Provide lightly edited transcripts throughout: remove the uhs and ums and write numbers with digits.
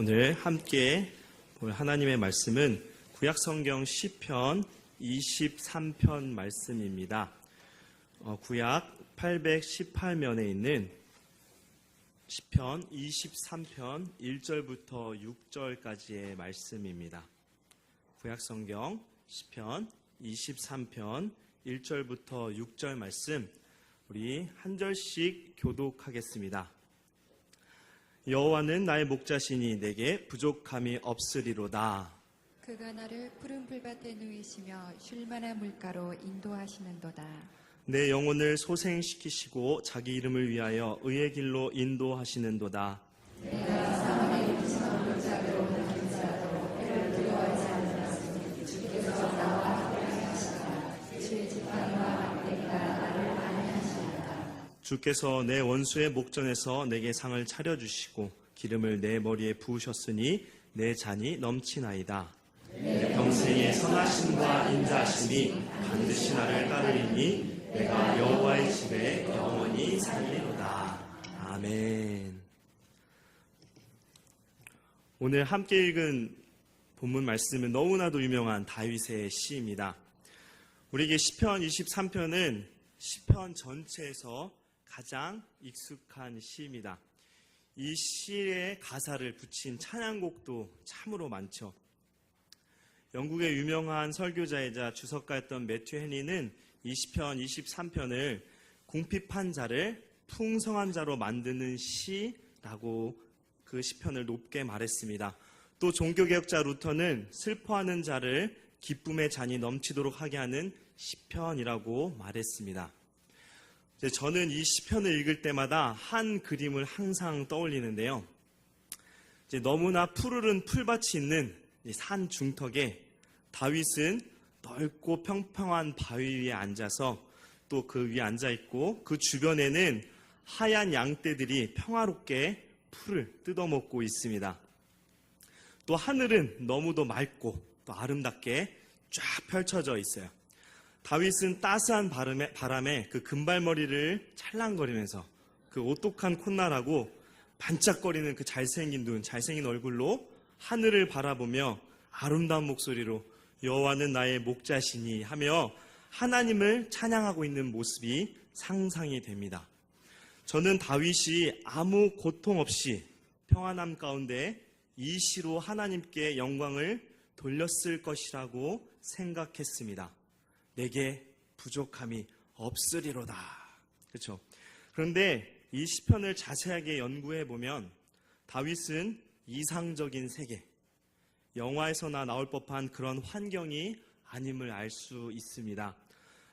오늘 함께 볼 하나님의 말씀은 구약성경 시편 23편 말씀입니다. 구약 818면에 있는 시편 23편 1절부터 6절까지의 말씀입니다. 구약성경 시편 23편 1절부터 6절 말씀, 우리 한 절씩 교독하겠습니다. 여호와는 나의 목자시니 내게 부족함이 없으리로다. 그가 나를 푸른 풀밭에 누이시며 쉴만한 물가로 인도하시는도다. 내 영혼을 소생시키시고 자기 이름을 위하여 의의 길로 인도하시는도다. 내가 사망의 음침한 골짜기로 다닐지라도 해를 두려워하지 않으리니 주께서 나와 함께하시리라. 주의 지팡이와 막대기가 나를 안위하시리라. 주께서 내 원수의 목전에서 내게 상을 차려주시고 기름을 내 머리에 부으셨으니 내 잔이 넘치나이다. 내 평생의 선하심과 인자하심이 반드시 나를 따르리니 내가 여호와의 집에 영원히 살리로다. 아멘. 오늘 함께 읽은 본문 말씀은 너무나도 유명한 다윗의 시입니다. 우리에게 시편 23편은 시편 전체에서 가장 익숙한 시입니다. 이 시의 가사를 붙인 찬양곡도 참으로 많죠. 영국의 유명한 설교자이자 주석가였던 매튜 헤니는 이 시편 23편을 궁핍한 자를 풍성한 자로 만드는 시라고 그 시편을 높게 말했습니다. 또 종교개혁자 루터는 슬퍼하는 자를 기쁨의 잔이 넘치도록 하게 하는 시편이라고 말했습니다. 저는 이 시편을 읽을 때마다 한 그림을 항상 떠올리는데요. 너무나 푸르른 풀밭이 있는 산 중턱에 다윗은 넓고 평평한 바위 위에 앉아서 또 그 위에 앉아있고 그 주변에는 하얀 양떼들이 평화롭게 풀을 뜯어먹고 있습니다. 또 하늘은 너무도 맑고 또 아름답게 쫙 펼쳐져 있어요. 다윗은 따스한 바람에 그 금발머리를 찰랑거리면서 그 오똑한 콧날하고 반짝거리는 그 잘생긴 눈, 잘생긴 얼굴로 하늘을 바라보며 아름다운 목소리로 여호와는 나의 목자시니 하며 하나님을 찬양하고 있는 모습이 상상이 됩니다. 저는 다윗이 아무 고통 없이 평안함 가운데 이 시로 하나님께 영광을 돌렸을 것이라고 생각했습니다. 내게 부족함이 없으리로다. 그렇죠? 그런데 이 시편을 자세하게 연구해 보면 다윗은 이상적인 세계, 영화에서나 나올 법한 그런 환경이 아님을 알 수 있습니다.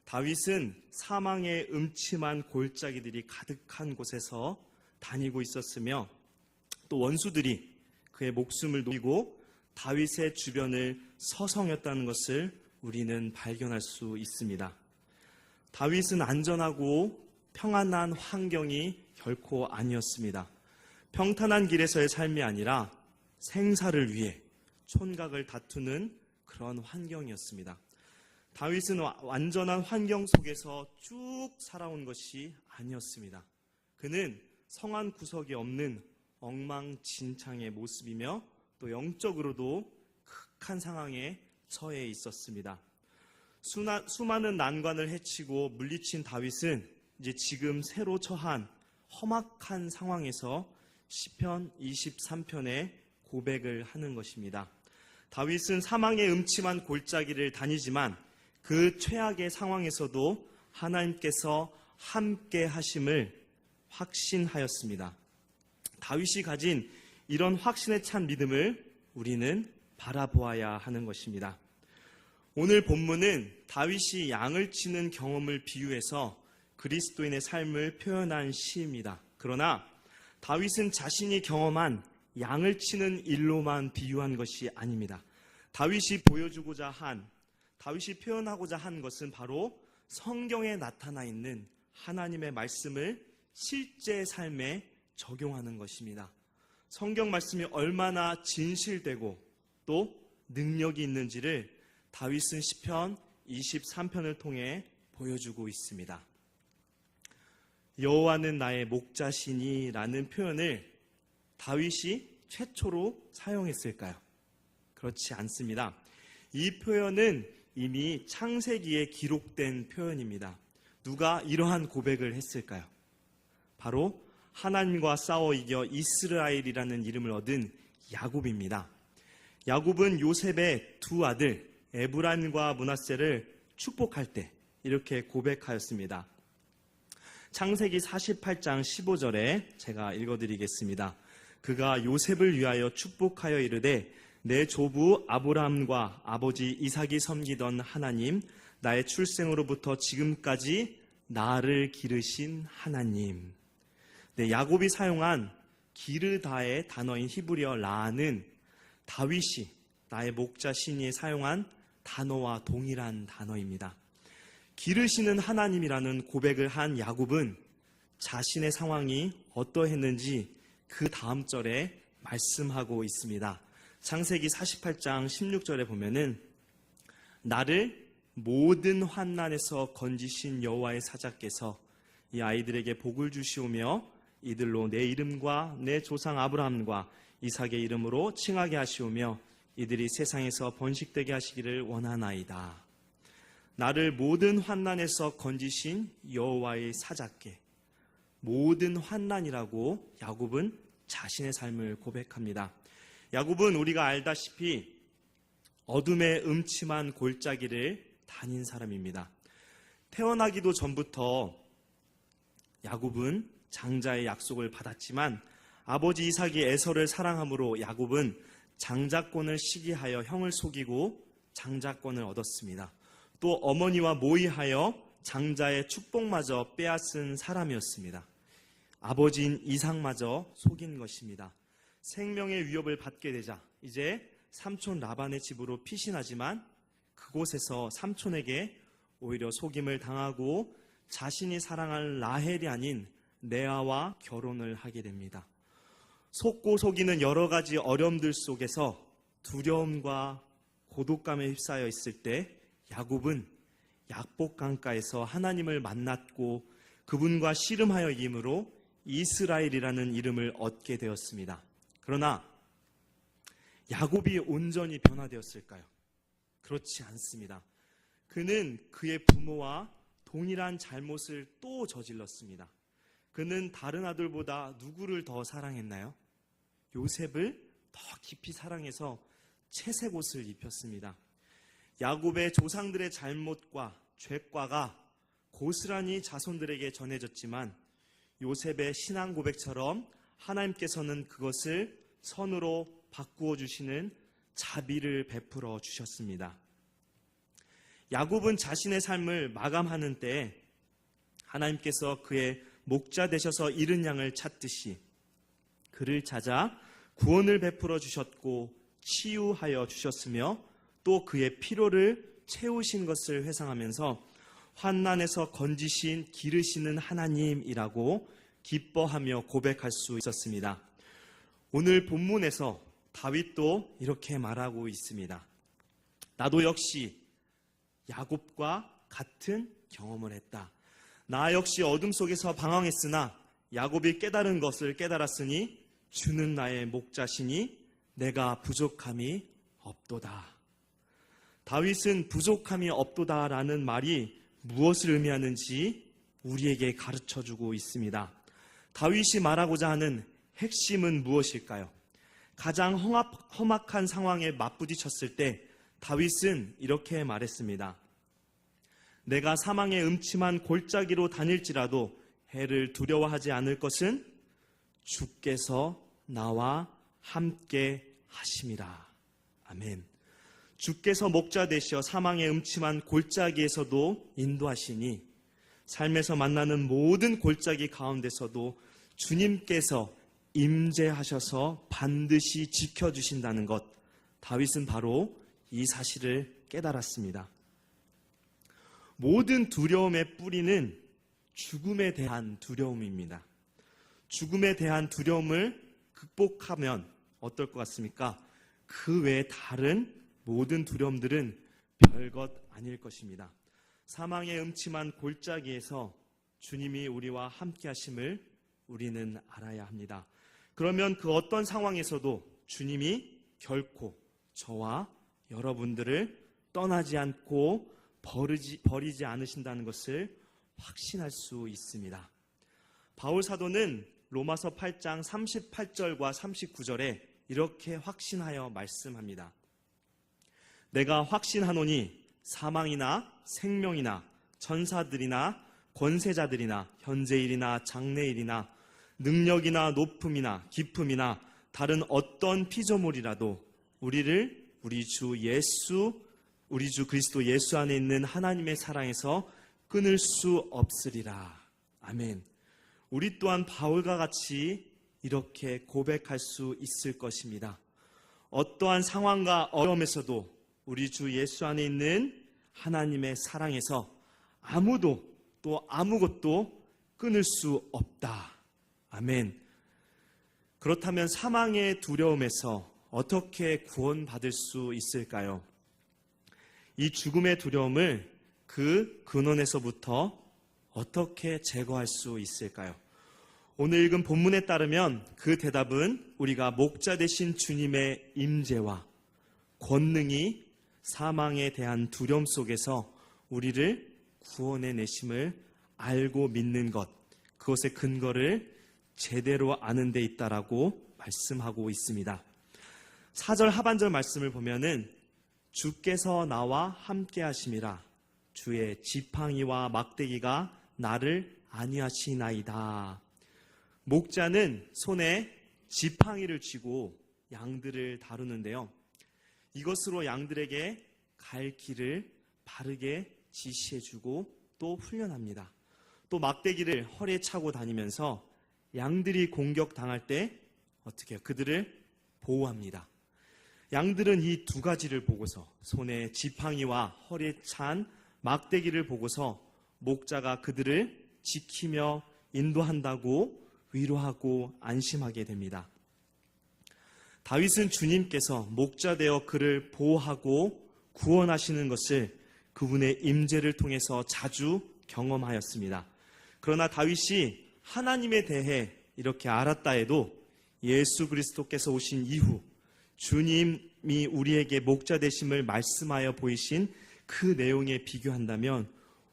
다윗은 사망의 음침한 골짜기들이 가득한 곳에서 다니고 있었으며 또 원수들이 그의 목숨을 노리고 다윗의 주변을 서성였다는 것을 우리는 발견할 수 있습니다. 다윗은 안전하고 평안한 환경이 결코 아니었습니다. 평탄한 길에서의 삶이 아니라 생사를 위해 촌각을 다투는 그런 환경이었습니다. 다윗은 완전한 환경 속에서 쭉 살아온 것이 아니었습니다. 그는 성한 구석이 없는 엉망진창의 모습이며 또 영적으로도 극한 상황에 처해 있었습니다. 수많은 난관을 헤치고 물리친 다윗은 이제 지금 새로 처한 험악한 상황에서 시편 23편에 고백을 하는 것입니다. 다윗은 사망의 음침한 골짜기를 다니지만 그 최악의 상황에서도 하나님께서 함께 하심을 확신하였습니다. 다윗이 가진 이런 확신에 찬 믿음을 우리는 바라보아야 하는 것입니다. 오늘 본문은 다윗이 양을 치는 경험을 비유해서 그리스도인의 삶을 표현한 시입니다. 그러나 다윗은 자신이 경험한 양을 치는 일로만 비유한 것이 아닙니다. 다윗이 표현하고자 한 것은 바로 성경에 나타나 있는 하나님의 말씀을 실제 삶에 적용하는 것입니다. 성경 말씀이 얼마나 진실되고 또 능력이 있는지를 다윗은 시편 23편을 통해 보여주고 있습니다. 여호와는 나의 목자시니 라는 표현을 다윗이 최초로 사용했을까요? 그렇지 않습니다. 이 표현은 이미 창세기에 기록된 표현입니다. 누가 이러한 고백을 했을까요? 바로 하나님과 싸워 이겨 이스라엘이라는 이름을 얻은 야곱입니다. 야곱은 요셉의 두 아들 에브란과 므낫세를 축복할 때 이렇게 고백하였습니다. 창세기 48장 15절에 제가 읽어드리겠습니다. 그가 요셉을 위하여 축복하여 이르되 내 조부 아브라함과 아버지 이삭이 섬기던 하나님, 나의 출생으로부터 지금까지 나를 기르신 하나님. 네, 야곱이 사용한 기르다의 단어인 히브리어 라는 다윗이 나의 목자 신이 사용한 단어와 동일한 단어입니다. 기르시는 하나님이라는 고백을 한 야곱은 자신의 상황이 어떠했는지 그 다음 절에 말씀하고 있습니다. 창세기 48장 16절에 보면은 나를 모든 환난에서 건지신 여호와의 사자께서 이 아이들에게 복을 주시오며 이들로 내 이름과 내 조상 아브라함과 이삭의 이름으로 칭하게 하시오며 이들이 세상에서 번식되게 하시기를 원하나이다. 나를 모든 환난에서 건지신 여호와의 사자께, 모든 환난이라고 야곱은 자신의 삶을 고백합니다. 야곱은 우리가 알다시피 어둠의 음침한 골짜기를 다닌 사람입니다. 태어나기도 전부터 야곱은 장자의 약속을 받았지만 아버지 이삭이 에서를 사랑함으로 야곱은 장자권을 시기하여 형을 속이고 장자권을 얻었습니다. 또 어머니와 모의하여 장자의 축복마저 빼앗은 사람이었습니다. 아버지인 이삭마저 속인 것입니다. 생명의 위협을 받게 되자 이제 삼촌 라반의 집으로 피신하지만 그곳에서 삼촌에게 오히려 속임을 당하고 자신이 사랑할 라헬이 아닌 레아와 결혼을 하게 됩니다. 속고 속이는 여러 가지 어려움들 속에서 두려움과 고독감에 휩싸여 있을 때 야곱은 약복 강가에서 하나님을 만났고 그분과 씨름하여 이김으로 이스라엘이라는 이름을 얻게 되었습니다. 그러나 야곱이 온전히 변화되었을까요? 그렇지 않습니다. 그는 그의 부모와 동일한 잘못을 또 저질렀습니다. 그는 다른 아들보다 누구를 더 사랑했나요? 요셉을 더 깊이 사랑해서 채색 옷을 입혔습니다. 야곱의 조상들의 잘못과 죄과가 고스란히 자손들에게 전해졌지만 요셉의 신앙 고백처럼 하나님께서는 그것을 선으로 바꾸어 주시는 자비를 베풀어 주셨습니다. 야곱은 자신의 삶을 마감하는 때에 하나님께서 그의 목자 되셔서 잃은 양을 찾듯이 그를 찾아 구원을 베풀어 주셨고 치유하여 주셨으며 또 그의 피로를 채우신 것을 회상하면서 환난에서 건지신 기르시는 하나님이라고 기뻐하며 고백할 수 있었습니다. 오늘 본문에서 다윗도 이렇게 말하고 있습니다. 나도 역시 야곱과 같은 경험을 했다. 나 역시 어둠 속에서 방황했으나 야곱이 깨달은 것을 깨달았으니 주는 나의 목자시니 내가 부족함이 없도다. 다윗은 부족함이 없도다라는 말이 무엇을 의미하는지 우리에게 가르쳐주고 있습니다. 다윗이 말하고자 하는 핵심은 무엇일까요? 가장 험악한 상황에 맞부딪혔을 때 다윗은 이렇게 말했습니다. 내가 사망의 음침한 골짜기로 다닐지라도 해를 두려워하지 않을 것은 주께서 나와 함께 하심이라. 아멘. 주께서 목자 되시어 사망의 음침한 골짜기에서도 인도하시니 삶에서 만나는 모든 골짜기 가운데서도 주님께서 임재하셔서 반드시 지켜주신다는 것, 다윗은 바로 이 사실을 깨달았습니다. 모든 두려움의 뿌리는 죽음에 대한 두려움입니다. 죽음에 대한 두려움을 극복하면 어떨 것 같습니까? 그 외에 다른 모든 두려움들은 별것 아닐 것입니다. 사망의 음침한 골짜기에서 주님이 우리와 함께 하심을 우리는 알아야 합니다. 그러면 그 어떤 상황에서도 주님이 결코 저와 여러분들을 떠나지 않고 버리지 않으신다는 것을 확신할 수 있습니다. 바울 사도는 로마서 8장 38절과 39절에 이렇게 확신하여 말씀합니다. 내가 확신하노니 사망이나 생명이나 천사들이나 권세자들이나 현재일이나 장래일이나 능력이나 높음이나 깊음이나 다른 어떤 피조물이라도 우리를 우리 주 그리스도 예수 안에 있는 하나님의 사랑에서 끊을 수 없으리라. 아멘. 우리 또한 바울과 같이 이렇게 고백할 수 있을 것입니다. 어떠한 상황과 어려움에서도 우리 주 예수 안에 있는 하나님의 사랑에서 아무도 또 아무것도 끊을 수 없다. 아멘. 그렇다면 사망의 두려움에서 어떻게 구원받을 수 있을까요? 이 죽음의 두려움을 그 근원에서부터 어떻게 제거할 수 있을까요? 오늘 읽은 본문에 따르면 그 대답은 우리가 목자 되신 주님의 임재와 권능이 사망에 대한 두려움 속에서 우리를 구원해 내심을 알고 믿는 것, 그것의 근거를 제대로 아는 데 있다라고 말씀하고 있습니다. 4절 하반절 말씀을 보면은 주께서 나와 함께 하심이라 주의 지팡이와 막대기가 나를 안위하시나이다. 목자는 손에 지팡이를 쥐고 양들을 다루는데요. 이것으로 양들에게 갈 길을 바르게 지시해주고 또 훈련합니다. 또 막대기를 허리에 차고 다니면서 양들이 공격당할 때 어떻게 해요? 그들을 보호합니다. 양들은 이 두 가지를 보고서 손에 지팡이와 허리에 찬 막대기를 보고서 목자가 그들을 지키며 인도한다고 위로하고 안심하게 됩니다. 다윗은 주님께서 목자 되어 그를 보호하고 구원하시는 것을 그분의 임재를 통해서 자주 경험하였습니다. 그러나 다윗이 하나님에 대해 이렇게 알았다 해도 예수 그리스도께서 오신 이후 주님이 우리에게 목자 되심을 말씀하여 보이신 그 내용에 비교한다면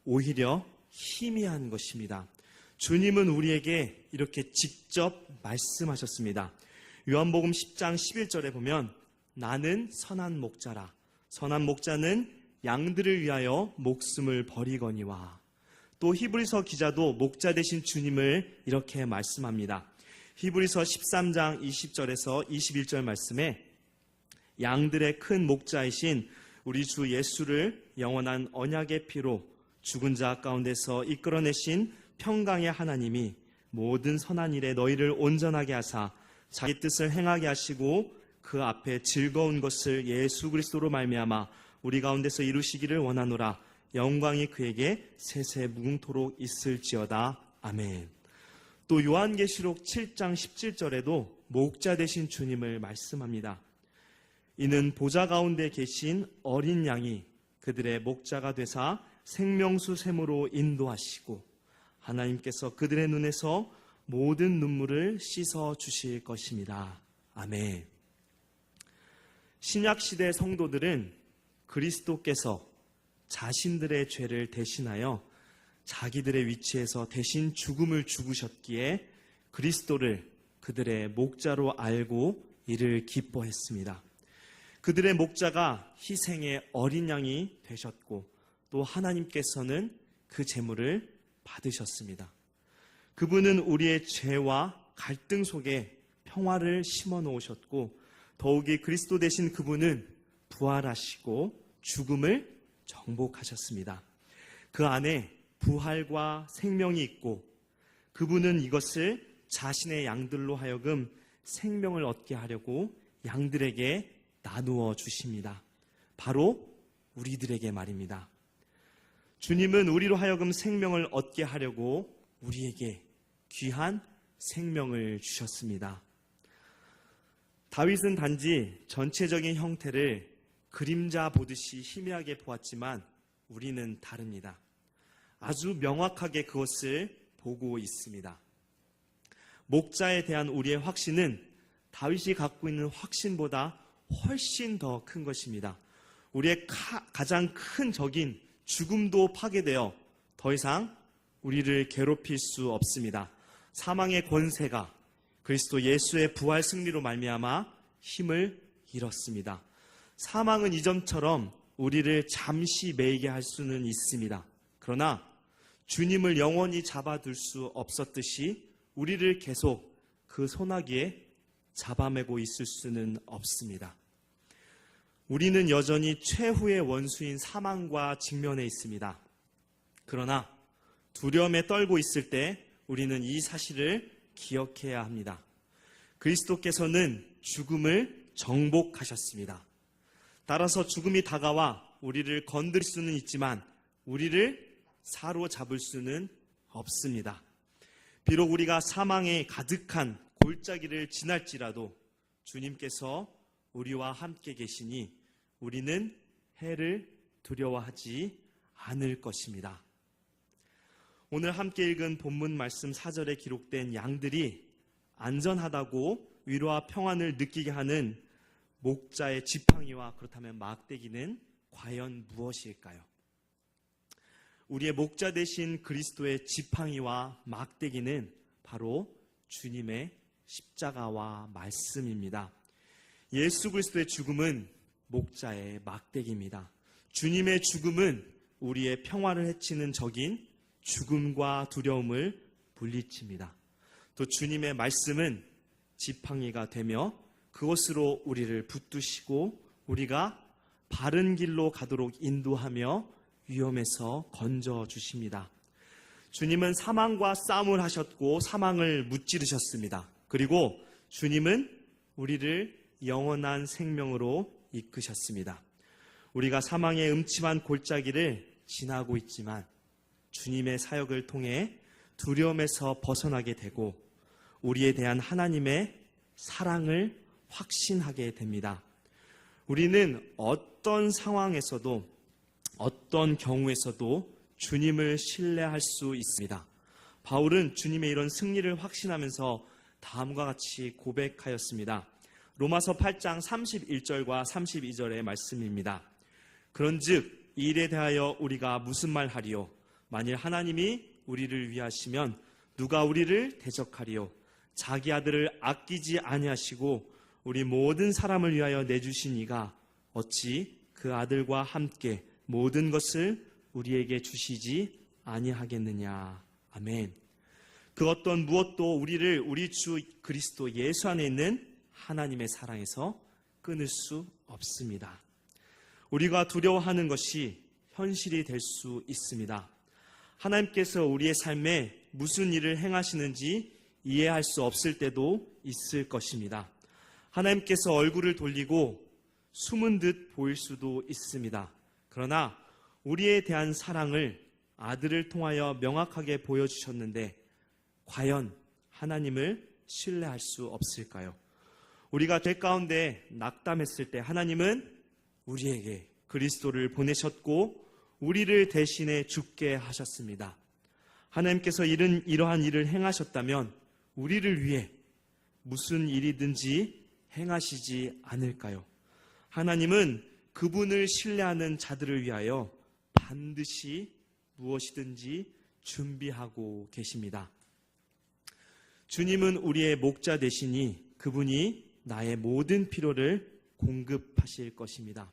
오히려 희미한 것입니다. 주님은 우리에게 이렇게 직접 말씀하셨습니다. 요한복음 10장 11절에 보면 나는 선한 목자라. 선한 목자는 양들을 위하여 목숨을 버리거니와. 또 히브리서 기자도 목자 되신 주님을 이렇게 말씀합니다. 히브리서 13장 20절에서 21절 말씀에 양들의 큰 목자이신 우리 주 예수를 영원한 언약의 피로 죽은 자 가운데서 이끌어내신 평강의 하나님이 모든 선한 일에 너희를 온전하게 하사 자기 뜻을 행하게 하시고 그 앞에 즐거운 것을 예수 그리스도로 말미암아 우리 가운데서 이루시기를 원하노라. 영광이 그에게 세세 무궁토록 있을지어다. 아멘. 또 요한계시록 7장 17절에도 목자 되신 주님을 말씀합니다. 이는 보좌 가운데 계신 어린 양이 그들의 목자가 되사 생명수 샘으로 인도하시고 하나님께서 그들의 눈에서 모든 눈물을 씻어 주실 것입니다. 아멘. 신약시대 성도들은 그리스도께서 자신들의 죄를 대신하여 자기들의 위치에서 대신 죽음을 죽으셨기에 그리스도를 그들의 목자로 알고 이를 기뻐했습니다. 그들의 목자가 희생의 어린 양이 되셨고 또 하나님께서는 그 제물을 받으셨습니다. 그분은 우리의 죄와 갈등 속에 평화를 심어 놓으셨고 더욱이 그리스도 되신 그분은 부활하시고 죽음을 정복하셨습니다. 그 안에 부활과 생명이 있고 그분은 이것을 자신의 양들로 하여금 생명을 얻게 하려고 양들에게 나누어 주십니다. 바로 우리들에게 말입니다. 주님은 우리로 하여금 생명을 얻게 하려고 우리에게 귀한 생명을 주셨습니다. 다윗은 단지 전체적인 형태를 그림자 보듯이 희미하게 보았지만 우리는 다릅니다. 아주 명확하게 그것을 보고 있습니다. 목자에 대한 우리의 확신은 다윗이 갖고 있는 확신보다 훨씬 더 큰 것입니다. 우리의 가장 큰 적인 죽음도 파괴되어 더 이상 우리를 괴롭힐 수 없습니다. 사망의 권세가 그리스도 예수의 부활 승리로 말미암아 힘을 잃었습니다. 사망은 이전처럼 우리를 잠시 매이게 할 수는 있습니다. 그러나 주님을 영원히 잡아둘 수 없었듯이 우리를 계속 그 소나기에 잡아매고 있을 수는 없습니다. 우리는 여전히 최후의 원수인 사망과 직면해 있습니다. 그러나 두려움에 떨고 있을 때 우리는 이 사실을 기억해야 합니다. 그리스도께서는 죽음을 정복하셨습니다. 따라서 죽음이 다가와 우리를 건드릴 수는 있지만 우리를 사로잡을 수는 없습니다. 비록 우리가 사망에 가득한 골짜기를 지날지라도 주님께서 우리와 함께 계시니 우리는 해를 두려워하지 않을 것입니다. 오늘 함께 읽은 본문 말씀 4절에 기록된 양들이 안전하다고 위로와 평안을 느끼게 하는 목자의 지팡이와 그렇다면 막대기는 과연 무엇일까요? 우리의 목자 되신 그리스도의 지팡이와 막대기는 바로 주님의 십자가와 말씀입니다. 예수 그리스도의 죽음은 목자의 막대기입니다. 주님의 죽음은 우리의 평화를 해치는 적인 죽음과 두려움을 물리칩니다. 또 주님의 말씀은 지팡이가 되며 그것으로 우리를 붙드시고 우리가 바른 길로 가도록 인도하며 위험에서 건져주십니다. 주님은 사망과 싸움을 하셨고 사망을 무찌르셨습니다. 그리고 주님은 우리를 영원한 생명으로 이끄셨습니다. 우리가 사망의 음침한 골짜기를 지나고 있지만 주님의 사역을 통해 두려움에서 벗어나게 되고 우리에 대한 하나님의 사랑을 확신하게 됩니다. 우리는 어떤 상황에서도 어떤 경우에서도 주님을 신뢰할 수 있습니다. 바울은 주님의 이런 승리를 확신하면서 다음과 같이 고백하였습니다. 로마서 8장 31절과 32절의 말씀입니다. 그런즉 이 일에 대하여 우리가 무슨 말하리요? 만일 하나님이 우리를 위하시면 누가 우리를 대적하리요? 자기 아들을 아끼지 아니하시고 우리 모든 사람을 위하여 내주신 이가 어찌 그 아들과 함께 모든 것을 우리에게 주시지 아니하겠느냐. 아멘. 그 어떤 무엇도 우리를 우리 주 그리스도 예수 안에 있는 하나님의 사랑에서 끊을 수 없습니다. 우리가 두려워하는 것이 현실이 될 수 있습니다. 하나님께서 우리의 삶에 무슨 일을 행하시는지 이해할 수 없을 때도 있을 것입니다. 하나님께서 얼굴을 돌리고 숨은 듯 보일 수도 있습니다. 그러나 우리에 대한 사랑을 아들을 통하여 명확하게 보여주셨는데 과연 하나님을 신뢰할 수 없을까요? 우리가 죄 가운데 낙담했을 때 하나님은 우리에게 그리스도를 보내셨고 우리를 대신해 죽게 하셨습니다. 하나님께서 이러한 일을 행하셨다면 우리를 위해 무슨 일이든지 행하시지 않을까요? 하나님은 그분을 신뢰하는 자들을 위하여 반드시 무엇이든지 준비하고 계십니다. 주님은 우리의 목자 되시니 그분이 나의 모든 필요를 공급하실 것입니다.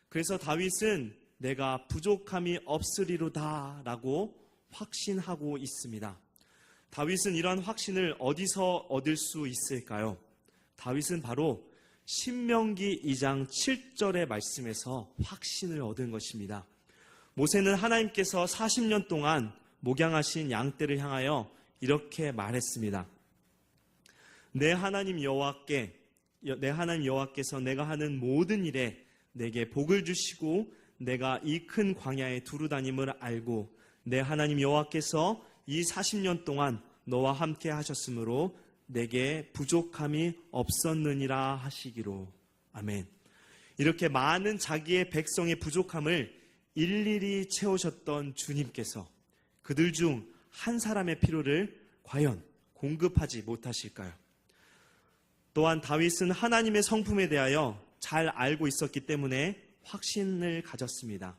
그래서 다윗은 내가 부족함이 없으리로다 라고 확신하고 있습니다. 다윗은 이러한 확신을 어디서 얻을 수 있을까요? 다윗은 바로 신명기 2장 7절의 말씀에서 확신을 얻은 것입니다. 모세는 하나님께서 40년 동안 목양하신 양떼를 향하여 이렇게 말했습니다. 내 하나님 여호와께서 내가 하는 모든 일에 내게 복을 주시고 내가 이 큰 광야에 두루 다님을 알고 내 하나님 여호와께서 이 40년 동안 너와 함께 하셨으므로 내게 부족함이 없었느니라 하시기로. 아멘. 이렇게 많은 자기의 백성의 부족함을 일일이 채우셨던 주님께서 그들 중 한 사람의 필요를 과연 공급하지 못하실까요? 또한 다윗은 하나님의 성품에 대하여 잘 알고 있었기 때문에 확신을 가졌습니다.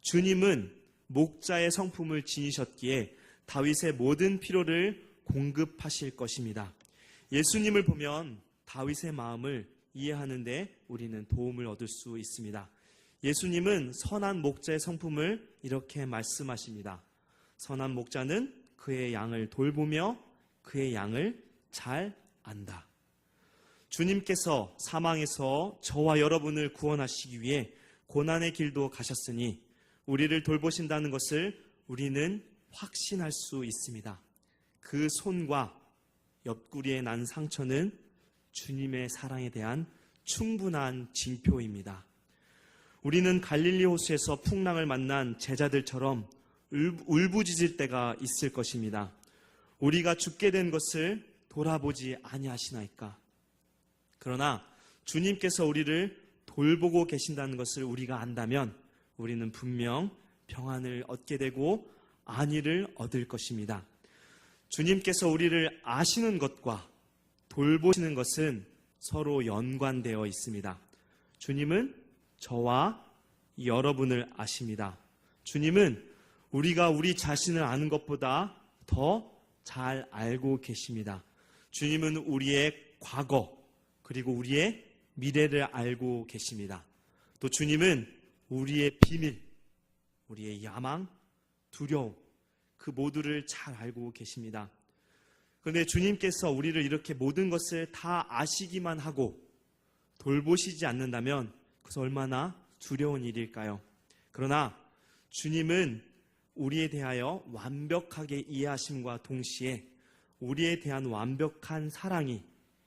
주님은 목자의 성품을 지니셨기에 다윗의 모든 필요를 공급하실 것입니다. 예수님을 보면 다윗의 마음을 이해하는데 우리는 도움을 얻을 수 있습니다. 예수님은 선한 목자의 성품을 이렇게 말씀하십니다. 선한 목자는 그의 양을 돌보며 그의 양을 잘 안다. 주님께서 사망에서 저와 여러분을 구원하시기 위해 고난의 길도 가셨으니 우리를 돌보신다는 것을 우리는 확신할 수 있습니다. 그 손과 옆구리에 난 상처는 주님의 사랑에 대한 충분한 징표입니다. 우리는 갈릴리 호수에서 풍랑을 만난 제자들처럼 울부짖을 때가 있을 것입니다. 우리가 죽게 된 것을 돌아보지 아니하시나이까. 그러나 주님께서 우리를 돌보고 계신다는 것을 우리가 안다면 우리는 분명 평안을 얻게 되고 안위를 얻을 것입니다. 주님께서 우리를 아시는 것과 돌보시는 것은 서로 연관되어 있습니다. 주님은 저와 여러분을 아십니다. 주님은 우리가 우리 자신을 아는 것보다 더 잘 알고 계십니다. 주님은 우리의 과거 그리고 우리의 미래를 알고 계십니다. 또 주님은 우리의 비밀, 우리의 야망, 두려움 그 모두를 잘 알고 계십니다. 그런데 주님께서 우리를 이렇게 모든 것을 다 아시기만 하고 돌보시지 않는다면 그것은 얼마나 두려운 일일까요? 그러나 주님은 우리에 대하여 완벽하게 이해하심과 동시에 우리에 대한 완벽한 사랑이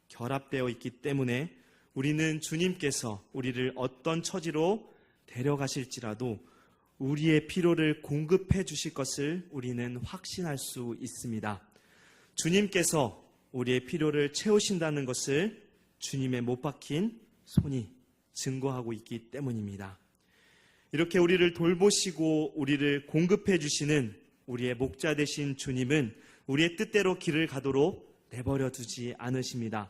결합되어 있기 때문에 우리는 주님께서 우리를 어떤 처지로 데려가실지라도 우리의 필요를 공급해 주실 것을 우리는 확신할 수 있습니다. 주님께서 우리의 필요를 채우신다는 것을 주님의 못 박힌 손이 증거하고 있기 때문입니다. 이렇게 우리를 돌보시고 우리를 공급해 주시는 우리의 목자 되신 주님은 우리의 뜻대로 길을 가도록 내버려 두지 않으십니다.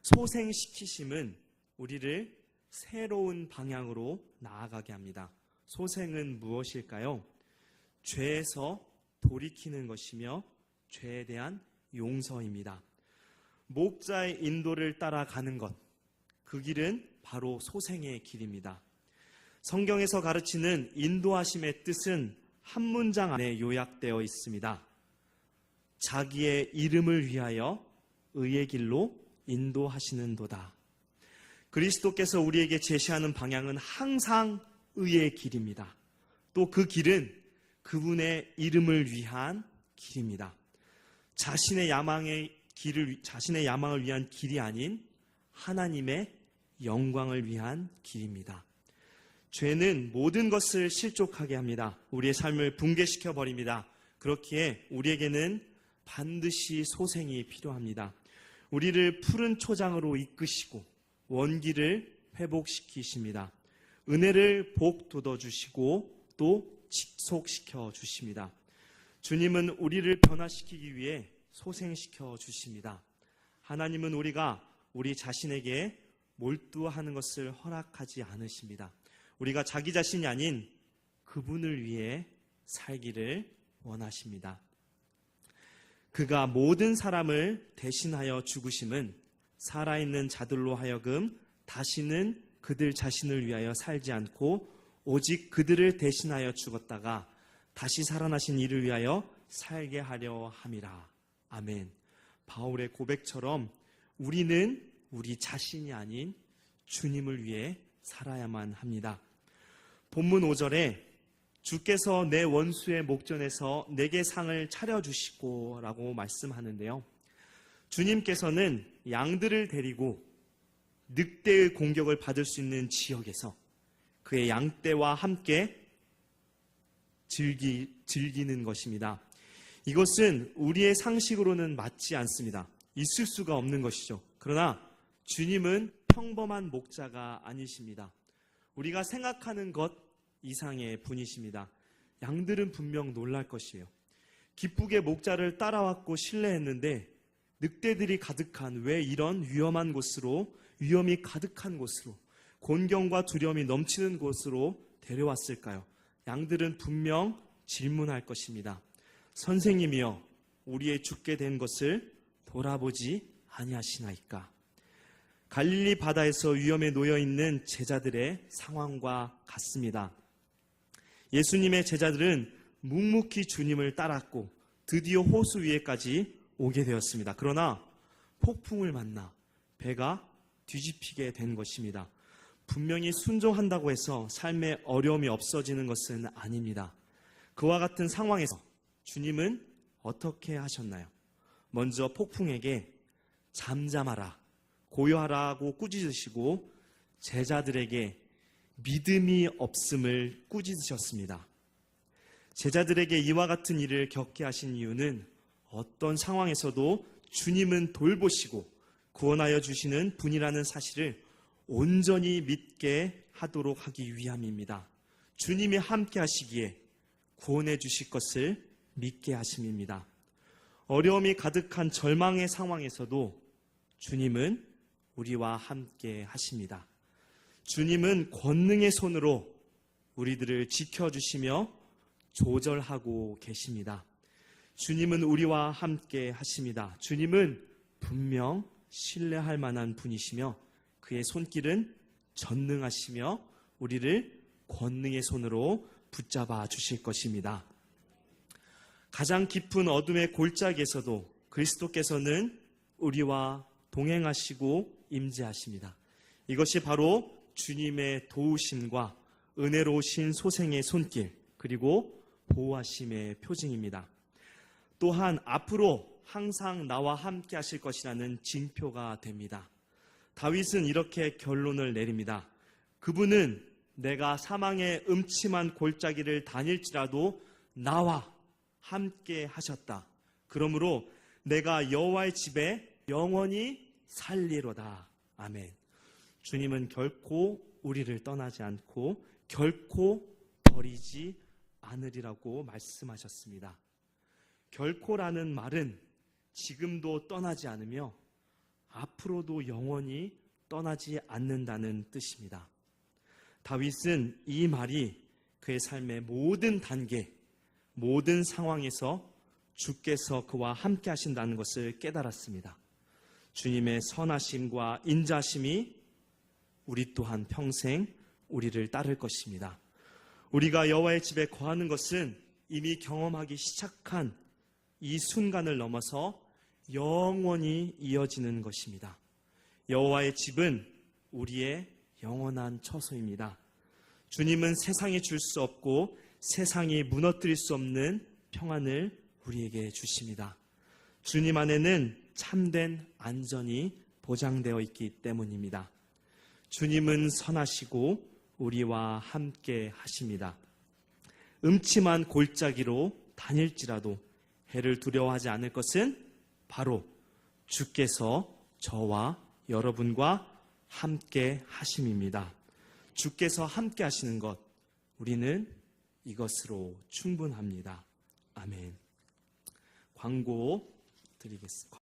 소생시키심은 우리를 새로운 방향으로 나아가게 합니다. 소생은 무엇일까요? 죄에서 돌이키는 것이며 죄에 대한 용서입니다. 목자의 인도를 따라가는 것, 그 길은 바로 소생의 길입니다. 성경에서 가르치는 인도하심의 뜻은 한 문장 안에 요약되어 있습니다. 자기의 이름을 위하여 의의 길로 인도하시는도다. 그리스도께서 우리에게 제시하는 방향은 항상 의의 길입니다. 또 그 길은 그분의 이름을 위한 길입니다. 자신의 야망을 위한 길이 아닌 하나님의 영광을 위한 길입니다. 죄는 모든 것을 실족하게 합니다. 우리의 삶을 붕괴시켜 버립니다. 그렇기에 우리에게는 반드시 소생이 필요합니다. 우리를 푸른 초장으로 이끄시고 원기를 회복시키십니다. 은혜를 복돋워 주시고 또 직속시켜 주십니다. 주님은 우리를 변화시키기 위해 소생시켜 주십니다. 하나님은 우리가 우리 자신에게 몰두하는 것을 허락하지 않으십니다. 우리가 자기 자신이 아닌 그분을 위해 살기를 원하십니다. 그가 모든 사람을 대신하여 죽으심은 살아있는 자들로 하여금 다시는 그들 자신을 위하여 살지 않고 오직 그들을 대신하여 죽었다가 다시 살아나신 이를 위하여 살게 하려 함이라. 아멘. 바울의 고백처럼 우리는 우리 자신이 아닌 주님을 위해 살아야만 합니다. 본문 5절에 주께서 내 원수의 목전에서 내게 상을 차려주시고 라고 말씀하는데요. 주님께서는 양들을 데리고 늑대의 공격을 받을 수 있는 지역에서 그의 양떼와 함께 즐기는 것입니다. 이것은 우리의 상식으로는 맞지 않습니다. 있을 수가 없는 것이죠. 그러나 주님은 평범한 목자가 아니십니다. 우리가 생각하는 것 이상의 분이십니다. 양들은 분명 놀랄 것이에요. 기쁘게 목자를 따라왔고 신뢰했는데 늑대들이 가득한 왜 이런 위험이 가득한 곳으로, 곤경과 두려움이 넘치는 곳으로 데려왔을까요? 양들은 분명 질문할 것입니다. 선생님이여, 우리의 죽게 된 것을 돌아보지 아니하시나이까? 갈릴리 바다에서 위험에 놓여 있는 제자들의 상황과 같습니다. 예수님의 제자들은 묵묵히 주님을 따랐고 드디어 호수 위에까지 오게 되었습니다. 그러나 폭풍을 만나 배가 뒤집히게 된 것입니다. 분명히 순종한다고 해서 삶의 어려움이 없어지는 것은 아닙니다. 그와 같은 상황에서 주님은 어떻게 하셨나요? 먼저 폭풍에게 잠잠하라, 고요하라고 꾸짖으시고 제자들에게 믿음이 없음을 꾸짖으셨습니다. 제자들에게 이와 같은 일을 겪게 하신 이유는 어떤 상황에서도 주님은 돌보시고 구원하여 주시는 분이라는 사실을 온전히 믿게 하도록 하기 위함입니다. 주님이 함께 하시기에 구원해 주실 것을 믿게 하심입니다. 어려움이 가득한 절망의 상황에서도 주님은 우리와 함께 하십니다. 주님은 권능의 손으로 우리들을 지켜주시며 조절하고 계십니다. 주님은 우리와 함께 하십니다. 주님은 분명 신뢰할 만한 분이시며 그의 손길은 전능하시며 우리를 권능의 손으로 붙잡아 주실 것입니다. 가장 깊은 어둠의 골짜기에서도 그리스도께서는 우리와 동행하시고 임재하십니다. 이것이 바로 주님의 도우심과 은혜로우신 소생의 손길, 그리고 보호하심의 표징입니다. 또한 앞으로 항상 나와 함께 하실 것이라는 징표가 됩니다. 다윗은 이렇게 결론을 내립니다. 그분은 내가 사망의 음침한 골짜기를 다닐지라도 나와 함께 하셨다. 그러므로 내가 여호와의 집에 영원히 살리로다. 아멘. 주님은 결코 우리를 떠나지 않고 결코 버리지 않으리라고 말씀하셨습니다. 결코라는 말은 지금도 떠나지 않으며 앞으로도 영원히 떠나지 않는다는 뜻입니다. 다윗은 이 말이 그의 삶의 모든 단계, 모든 상황에서 주께서 그와 함께 하신다는 것을 깨달았습니다. 주님의 선하심과 인자심이 우리 또한 평생 우리를 따를 것입니다. 우리가 여호와의 집에 거하는 것은 이미 경험하기 시작한 이 순간을 넘어서 영원히 이어지는 것입니다. 여호와의 집은 우리의 영원한 처소입니다. 주님은 세상이 줄 수 없고 세상이 무너뜨릴 수 없는 평안을 우리에게 주십니다. 주님 안에는 참된 안전이 보장되어 있기 때문입니다. 주님은 선하시고 우리와 함께 하십니다. 음침한 골짜기로 다닐지라도 해를 두려워하지 않을 것은 바로 주께서 저와 여러분과 함께 하심입니다. 주께서 함께 하시는 것, 우리는 이것으로 충분합니다. 아멘. 광고 드리겠습니다.